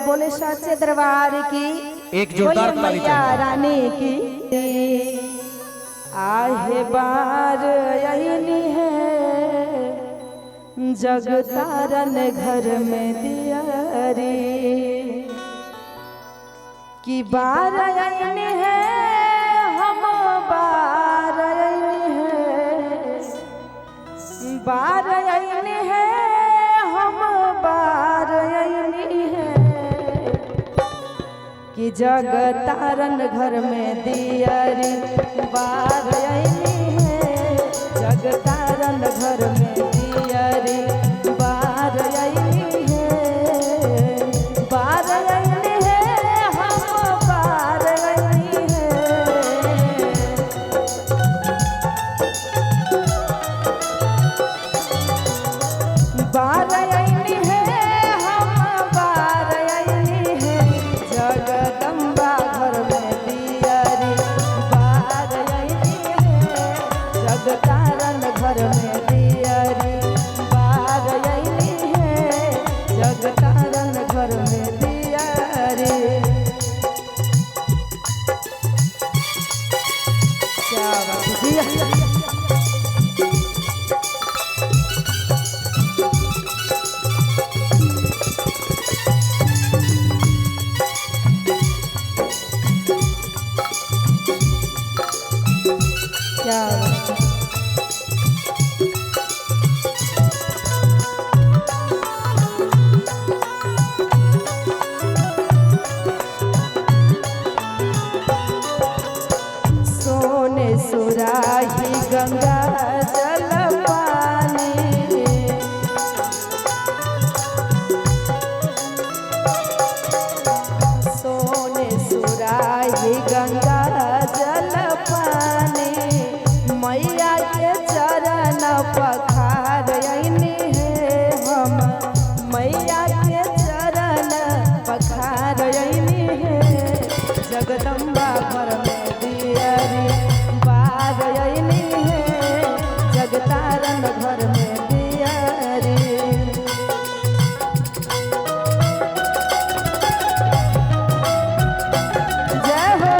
बोले साचे दरबार की एक जोरदार ताली मैया रानी की। आहे बार यही है जग तारन घर में दियारी की बार यही है हम बार यही है बार यही है हम बार यही है कि जग तारन घर में दियारी बार यही है जग तारन घर में दियारी बार यही है बार यही है हम बार यही है बार यही है हम बार यही है जगदम्बा घर में दियारी बार यही है जग तारन घर में दियारी बार यही है जग तारन घर में दियारी। क्या बात है क्या बात है। सोने सुराही गंगा जल पानी सोने सुराही गंगा जल पानी मैया के चरण पखार यही है हम मैया के चरण पखार यही है जगदम्बा घर में दियारी बार यही है जग तारन घर में दियारी। जय हो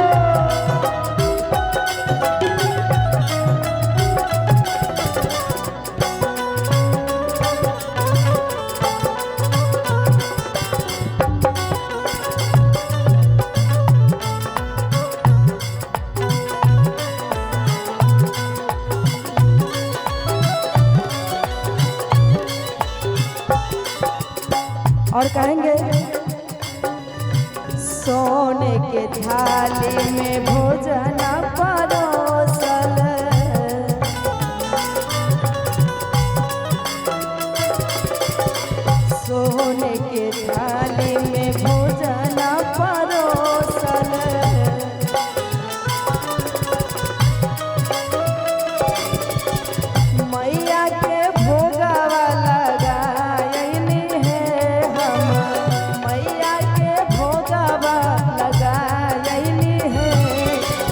और कहेंगे सोने के थाली में भोजन परोसल सोने के थाली में भोजन परोसल मैया के भोगवा लगायनी है हम मैया के भोगवा लगायनी है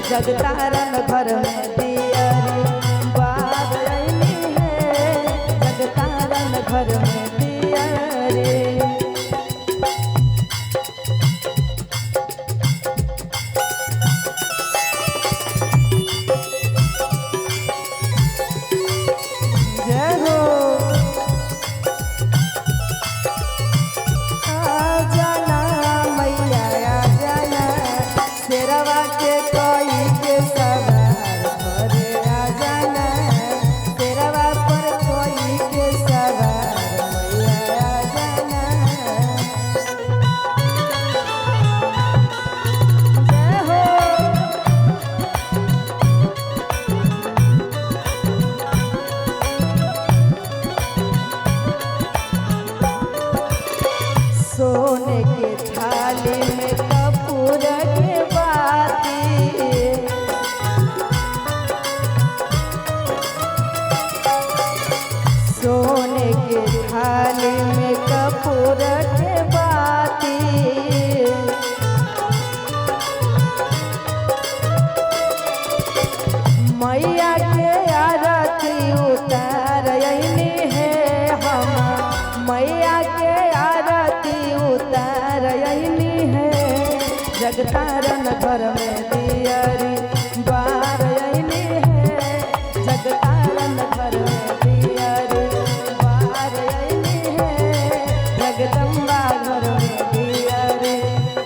जग तारन घर में दियारी बार यही है जग तारन घर में दियारी। जय हो आ जाना मैया आ जाना शेरवा के कोई के सवार घरे आ जाना शेरवा पर कोई के सवार मैया आ जाना। जय हो सोने के थाली में कपूर के बाती सोने के थाली में कपूर के बाती मैया के आरती उतार यही है हम मैया के आरती उतार यही अइनी है जगतारन घर में दियरी बार अइनी है जगतारन घर में दियरी बार अइनी है जगदम्बा घर में दियरी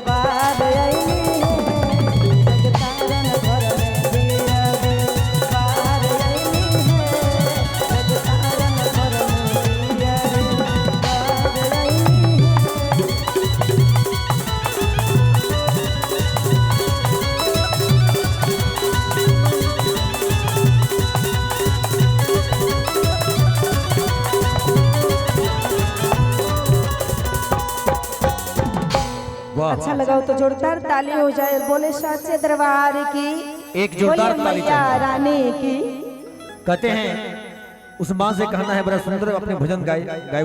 बार अइनी है जगतारन घर में दियरी बार अइनी है जगतारन घर में दियरी बार अइनी है। वाह अच्छा लगाओ तो जोरदार ताली हो जाए। बोले सच्चे दरबार की एक जोरदार बोले ताली मैया चाहिए। रानी की। कहते हैं उस माँ से कहना है बड़ा सुंदर अपने भजन गाए